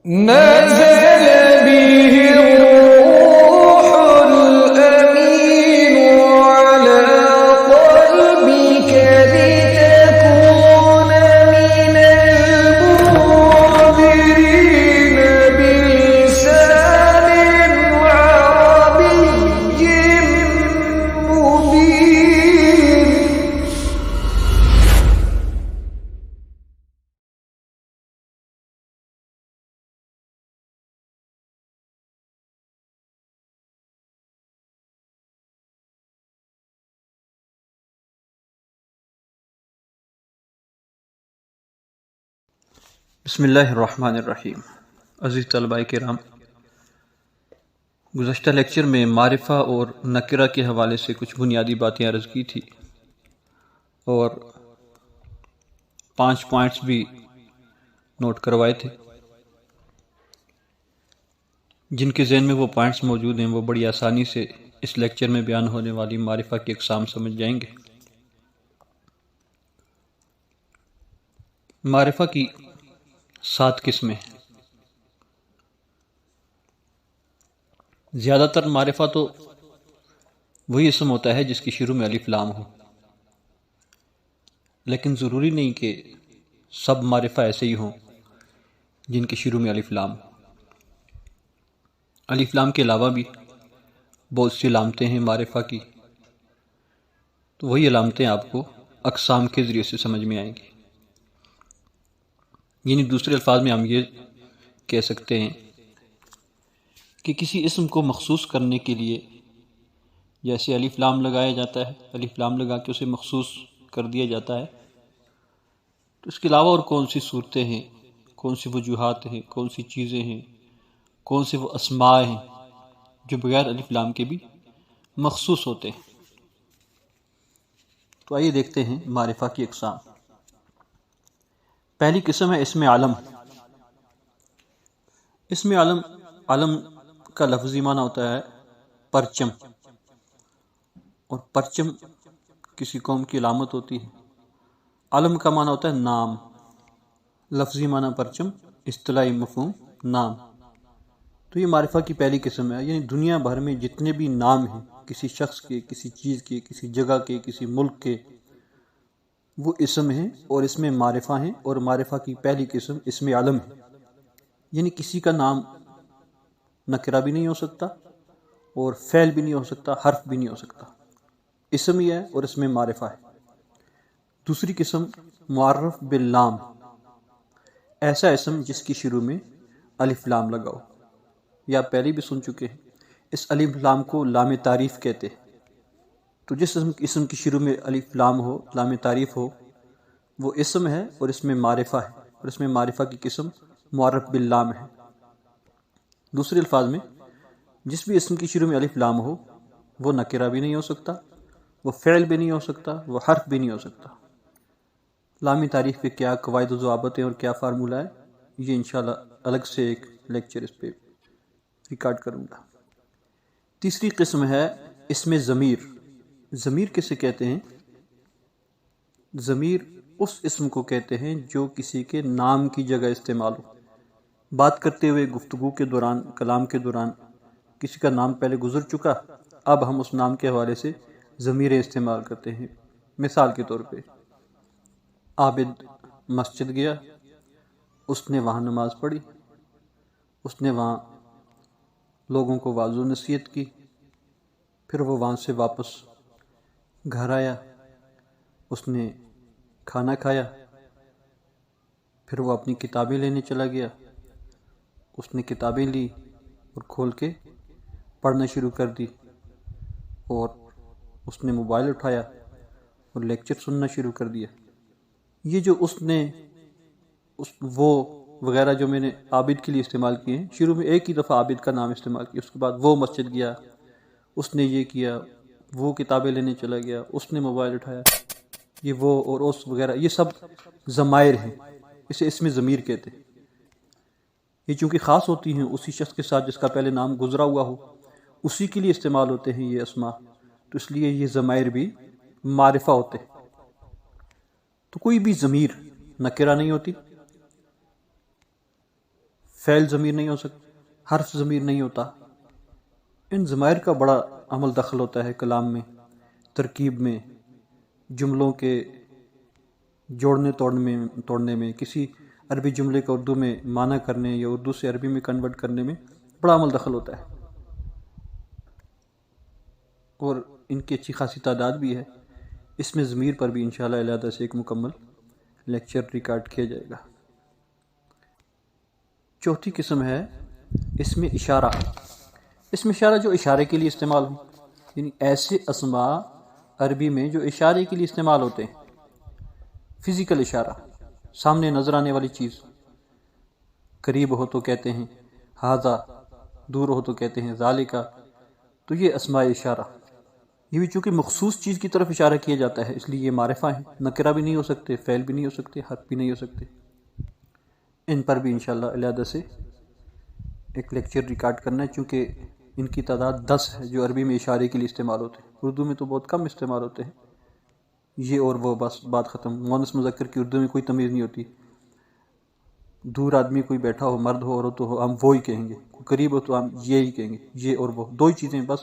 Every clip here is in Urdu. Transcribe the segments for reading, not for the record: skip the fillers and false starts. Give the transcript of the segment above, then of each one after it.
نزل به الروح الأمين على قلبك لتكون من المنذرين بلسان عربي مبين. بسم اللہ الرحمن الرحیم. عزیز طلباء کرام، گزشتہ لیکچر میں معرفہ اور نکرہ کے حوالے سے کچھ بنیادی باتیں عرض کی تھی اور 5 پوائنٹس بھی نوٹ کروائے تھے. جن کے ذہن میں وہ پوائنٹس موجود ہیں وہ بڑی آسانی سے اس لیکچر میں بیان ہونے والی معرفہ کی اقسام سمجھ جائیں گے. معرفہ کی 7 قسمیں. زیادہ تر معرفہ تو وہی اسم ہوتا ہے جس کی شروع میں الف لام ہو، لیکن ضروری نہیں کہ سب معرفہ ایسے ہی ہوں جن کی شروع میں الف لام ہو. الف لام کے علاوہ بھی بہت سی علامتیں ہیں معرفہ کی، تو وہی علامتیں آپ کو اقسام کے ذریعے سے سمجھ میں آئیں گی. یعنی دوسرے الفاظ میں ہم یہ کہہ سکتے ہیں کہ کسی اسم کو مخصوص کرنے کے لیے جیسے الف لام لگایا جاتا ہے، الف لام لگا کے اسے مخصوص کر دیا جاتا ہے، تو اس کے علاوہ اور کون سی صورتیں ہیں، کون سی وجوہات ہیں، کون سی چیزیں ہیں، کون سے وہ اسماء ہیں جو بغیر الف لام کے بھی مخصوص ہوتے ہیں. تو آئیے دیکھتے ہیں معرفہ کی اقسام. پہلی قسم ہے اسم علم. اسم علم کا لفظی معنی ہوتا ہے پرچم، اور پرچم کسی قوم کی علامت ہوتی ہے. علم کا معنی ہوتا ہے نام. لفظی معنی پرچم، اصطلاحی مفہوم نام. تو یہ معرفہ کی پہلی قسم ہے. یعنی دنیا بھر میں جتنے بھی نام ہیں کسی شخص کے، کسی چیز کے، کسی جگہ کے، کسی ملک کے، وہ اسم ہیں اور اس میں معرفہ ہیں. اور معرفہ کی پہلی قسم اسم علم ہے. یعنی کسی کا نام نکرہ بھی نہیں ہو سکتا اور فعل بھی نہیں ہو سکتا، حرف بھی نہیں ہو سکتا، اسم ہی ہے اور اس میں معرفہ ہے. دوسری قسم معرف باللام. ایسا اسم جس کی شروع میں الف لام لگا ہو، یا پہلے بھی سن چکے ہیں. اس الف لام کو لام تعریف کہتے ہیں. تو جس اسم کی شروع میں الف لام ہو، لام تعریف ہو، وہ اسم ہے اور اس میں معرفہ ہے. اور اس میں معرفہ کی قسم معرف باللام ہے. دوسرے الفاظ میں جس بھی اسم کی شروع میں الف لام ہو وہ نکرہ بھی نہیں ہو سکتا، وہ فعل بھی نہیں ہو سکتا، وہ حرف بھی نہیں ہو سکتا. لامی تعریف کے کیا قواعد و ضوابط ہیں اور کیا فارمولہ ہے، یہ انشاءاللہ الگ سے ایک لیکچر اس پہ ریکارڈ کروں گا. تیسری قسم ہے اسم ضمیر. ضمیر کسے کہتے ہیں؟ ضمیر اس اسم کو کہتے ہیں جو کسی کے نام کی جگہ استعمال ہو. بات کرتے ہوئے گفتگو کے دوران، کلام کے دوران کسی کا نام پہلے گزر چکا، اب ہم اس نام کے حوالے سے ضمیریں استعمال کرتے ہیں. مثال کے طور پہ عابد مسجد گیا، اس نے وہاں نماز پڑھی، اس نے وہاں لوگوں کو واعظ و نصیحت کی، پھر وہ وہاں سے واپس گھر آیا، اس نے کھانا کھایا، پھر وہ اپنی کتابیں لینے چلا گیا. اس نے کتابیں لی اور کھول کے پڑھنا شروع کر دی، اور اس نے موبائل اٹھایا اور لیکچر سننا شروع کر دیا. یہ جو وہ وغیرہ جو میں نے عابد کے لیے استعمال کیے ہیں، شروع میں ایک ہی دفعہ عابد کا نام استعمال کیا، اس کے بعد وہ مسجد گیا، اس نے یہ کیا، وہ کتابیں لینے چلا گیا، اس نے موبائل اٹھایا، یہ وہ اور اس وغیرہ، یہ سب ضمائر ہیں. اسے اسم ضمیر کہتے ہیں. یہ چونکہ خاص ہوتی ہیں اسی شخص کے ساتھ جس کا پہلے نام گزرا ہوا ہو، اسی کے لیے استعمال ہوتے ہیں یہ اسماء، تو اس لیے یہ ضمائر بھی معرفہ ہوتے ہیں. تو کوئی بھی ضمیر نکرہ نہیں ہوتی، فعل ضمیر نہیں ہو سکتا، حرف ضمیر نہیں ہوتا. ان ضمائر کا بڑا عمل دخل ہوتا ہے کلام میں، ترکیب میں، جملوں کے جوڑنے توڑنے میں، کسی عربی جملے کا اردو میں معنی کرنے یا اردو سے عربی میں کنورٹ کرنے میں بڑا عمل دخل ہوتا ہے. اور ان کی اچھی خاصی تعداد بھی ہے. اس میں ضمیر پر بھی انشاءاللہ علیحدہ سے ایک مکمل لیکچر ریکارڈ کیا جائے گا. چوتھی قسم ہے اس میں اشارہ. اس میں اشارہ جو اشارے کے لیے استعمال ہوں، یعنی ایسے اسماء عربی میں جو اشارے کے لیے استعمال ہوتے ہیں. فزیکل اشارہ، سامنے نظر آنے والی چیز، قریب ہو تو کہتے ہیں ھذا، دور ہو تو کہتے ہیں ذالکا. تو یہ اسماء اشارہ، یہ بھی چونکہ مخصوص چیز کی طرف اشارہ کیا جاتا ہے اس لیے یہ معرفہ ہیں، نکرہ بھی نہیں ہو سکتے، فعل بھی نہیں ہو سکتے، حرف بھی نہیں ہو سکتے. ان پر بھی انشاءاللہ علیحدہ سے ایک لیکچر ریکارڈ کرنا ہے، چونکہ ان کی تعداد 10 ہے جو عربی میں اشارے کے لیے استعمال ہوتے ہیں. اردو میں تو بہت کم استعمال ہوتے ہیں. یہ اور وہ، بس بات ختم. مؤنث مذکر کی اردو میں کوئی تمیز نہیں ہوتی. دور آدمی کوئی بیٹھا ہو، مرد ہو عورت ہو، ہم وہی کہیں گے. کوئی قریب ہو تو ہم یہی کہیں گے. یہ اور وہ دو ہی چیزیں بس.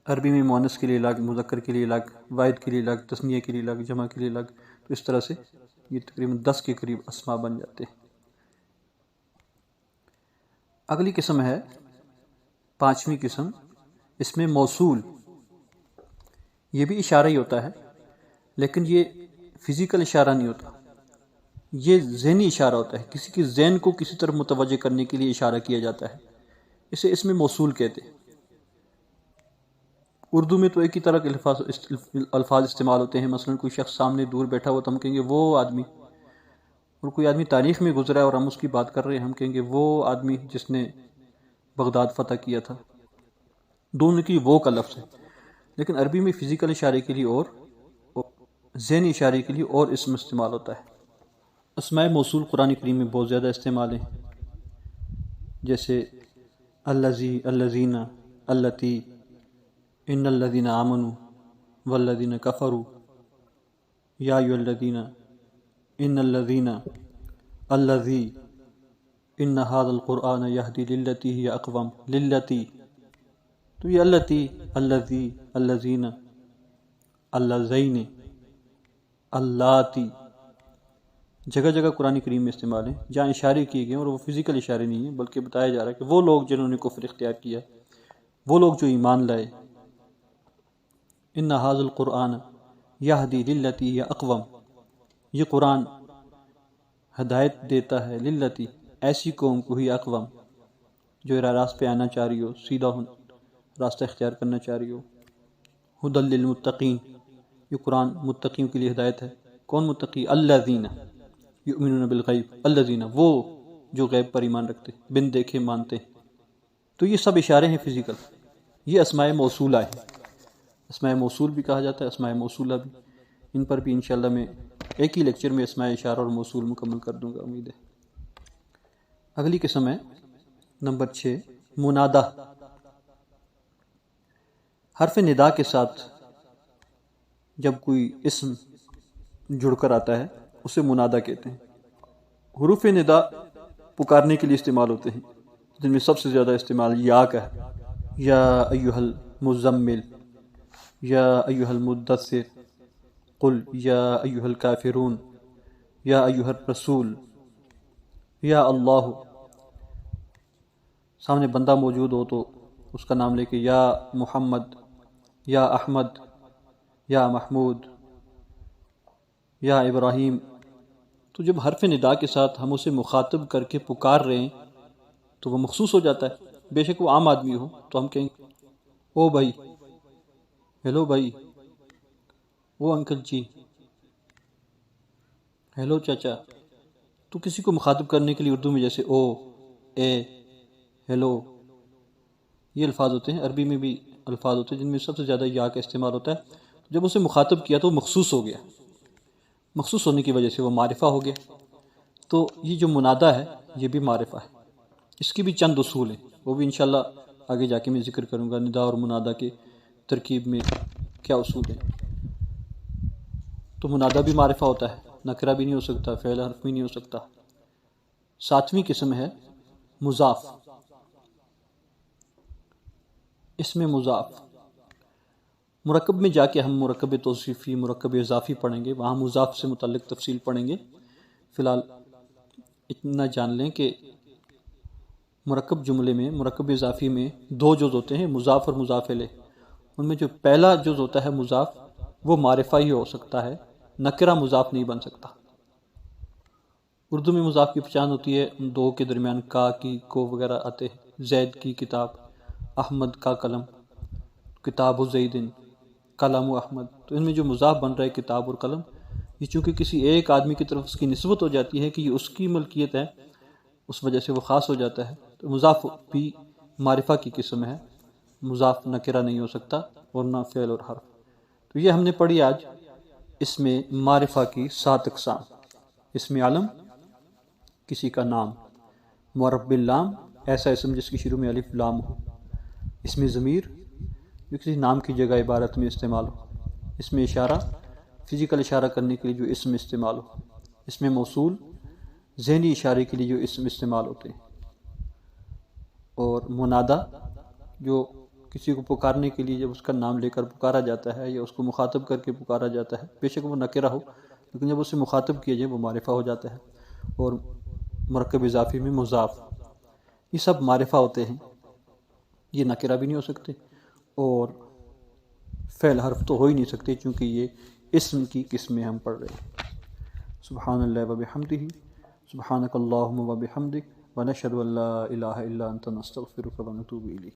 عربی میں مؤنث کے لیے الگ، مذکر کے لیے الگ، واحد کے لیے الگ، تثنیہ کے لیے الگ، جمع کے لیے الگ. تو اس طرح سے یہ تقریباً 10 کے قریب اسماء بن جاتے ہیں. اگلی قسم ہے 5ویں قسم، اس میں موصول. یہ بھی اشارہ ہی ہوتا ہے لیکن یہ فزیکل اشارہ نہیں ہوتا، یہ ذہنی اشارہ ہوتا ہے. کسی کی ذہن کو کسی طرف متوجہ کرنے کے لیے اشارہ کیا جاتا ہے. اسے اس میں موصول کہتے ہیں. اردو میں تو ایک ہی طرح کے الفاظ استعمال ہوتے ہیں. مثلا کوئی شخص سامنے دور بیٹھا ہوا تو ہم کہیں گے وہ آدمی. اور کوئی آدمی تاریخ میں گزرا ہے اور ہم اس کی بات کر رہے ہیں، ہم کہیں گے وہ آدمی جس نے بغداد فتح کیا تھا. دونوں کی وہ کا لفظ ہے. لیکن عربی میں فزیکل اشارے کے لیے اور ذہنی اشارے کے لیے اور اسم استعمال ہوتا ہے. اسماء موصول قرآن کریم میں بہت زیادہ استعمال ہیں، جیسے الذی، الذین، اللتی، ان الذین آمنوا والذین کفروا، یا ایھا الذین، ان الذین، الذی، ان ھذا القرآن یہدی للتی ہی اقوم. للتی، تو یہ اللتی، الذی، الذین، اللذین، اللاتی جگہ جگہ قرآن کریم میں استعمال ہیں جہاں اشارے کیے گئے ہیں، اور وہ فزیکل اشارے نہیں ہیں بلکہ بتایا جا رہا ہے کہ وہ لوگ جنہوں نے کفر اختیار کیا، وہ لوگ جو ایمان لائے. ان ھذا القرآن یہدی للتی ہی اقوم، یہ قرآن ہدایت دیتا ہے للتی، ایسی قوم کو ہی اقوم جو راہ راست پہ آنا چاہ رہی ہو، سیدھا راستہ اختیار کرنا چاہ رہی ہو. ھدی للمتقین، یہ قرآن متقیوں کے لیے ہدایت ہے. کون متقی؟ الذین یؤمنون بالغیب، الذین، وہ جو غیب پر ایمان رکھتے، بن دیکھے مانتے. تو یہ سب اشارے ہیں فزیکل. یہ اسماء موصولہ ہیں. اسماء موصول بھی کہا جاتا ہے، اسماء موصولہ بھی. ان پر بھی انشاءاللہ میں ایک ہی لیکچر میں اسماء اشارہ اور موصول مکمل کر دوں گا، امید ہے. اگلی قسم ہے نمبر 6، منادہ. حرف ندا کے ساتھ جب کوئی اسم جڑ کر آتا ہے اسے منادہ کہتے ہیں. حروف ندا پکارنے کے لیے استعمال ہوتے ہیں، جن میں سب سے زیادہ استعمال یا کا ہے. یا ایھا المزمل، یا ایھا المدثر، قل یا ایھا الکافرون، یا ایھا الرسول، یا اللہ. سامنے بندہ موجود ہو تو اس کا نام لے کے یا محمد، یا احمد، یا محمود، یا ابراہیم. تو جب حرف ندا کے ساتھ ہم اسے مخاطب کر کے پکار رہے ہیں تو وہ مخصوص ہو جاتا ہے. بے شک وہ عام آدمی ہو تو ہم کہیں او بھائی، ہیلو بھائی، او انکل جی، ہیلو چاچا. تو کسی کو مخاطب کرنے کے لیے اردو میں جیسے او، اے، ہیلو، یہ الفاظ ہوتے ہیں. عربی میں بھی الفاظ ہوتے ہیں جن میں سب سے زیادہ یا کا استعمال ہوتا ہے. جب اسے مخاطب کیا تو وہ مخصوص ہو گیا. مخصوص ہونے کی وجہ سے وہ معرفہ ہو گیا. تو یہ جو منادہ ہے یہ بھی معرفہ ہے. اس کی بھی چند اصول ہیں، وہ بھی انشاءاللہ آگے جا کے میں ذکر کروں گا. ندا اور منادہ کے ترکیب میں کیا اصول ہیں. تو منادہ بھی معرفہ ہوتا ہے، نکرہ بھی نہیں ہو سکتا، فعل حرف بھی نہیں ہو سکتا. 7ویں قسم ہے مضاف، اسم مضاف، مرکب میں جا کے ہم مرکب توصیفی، مرکب اضافی پڑھیں گے، وہاں مضاف سے متعلق تفصیل پڑھیں گے۔ فی الحال اتنا جان لیں کہ مرکب جملے میں، مرکب اضافی میں دو جز ہوتے ہیں، مضاف اور مضاف الیہ۔ ان میں جو پہلا جز ہوتا ہے مضاف، وہ معرفہ ہی ہو سکتا ہے، نکرہ مضاف نہیں بن سکتا۔ اردو میں مضاف کی پہچان ہوتی ہے، دو کے درمیان کا، کی، کو وغیرہ آتے ہیں۔ زید کی کتاب، احمد کا قلم، کتاب زید، قلم احمد۔ تو ان میں جو مضاف بن رہا ہے کتاب اور قلم، یہ چونکہ کسی ایک آدمی کی طرف اس کی نسبت ہو جاتی ہے کہ یہ اس کی ملکیت ہے، اس وجہ سے وہ خاص ہو جاتا ہے۔ تو مضاف بھی معرفہ کی قسم ہے، مضاف نکرہ نہیں ہو سکتا، اور نہ فعل اور حرف۔ تو یہ ہم نے پڑھی آج اس میں معرفہ کی 7 اقسام۔ اسم علم، کسی کا نام، معرف باللام، ایسا اسم جس کی شروع میں الف لام ہو۔ اسم ضمیر، جو کسی نام کی جگہ عبارت میں استعمال ہو۔ اسم اشارہ، فزیکل اشارہ کرنے کے لیے جو اسم استعمال ہو۔ اسم موصول، ذہنی اشارے کے لیے جو اسم استعمال ہوتے ہیں۔ اور منادہ، جو کسی کو پکارنے کے لیے جب اس کا نام لے کر پکارا جاتا ہے یا اس کو مخاطب کر کے پکارا جاتا ہے، بے شک وہ نکرہ ہو، لیکن جب اسے مخاطب کیا جائے وہ معرفہ ہو جاتا ہے۔ اور مرکب اضافی میں مضاف، یہ سب معرفہ ہوتے ہیں، یہ نکرہ بھی نہیں ہو سکتے، اور فعل حرف تو ہو ہی نہیں سکتے، چونکہ یہ اسم کی قسمیں ہم پڑھ رہے ہیں۔ سبحان اللہ و بحمدہ، سبحانک اللہم و بحمدک، ونشہد ان لا الہ الا انت نستغفرک ونتوب الیک۔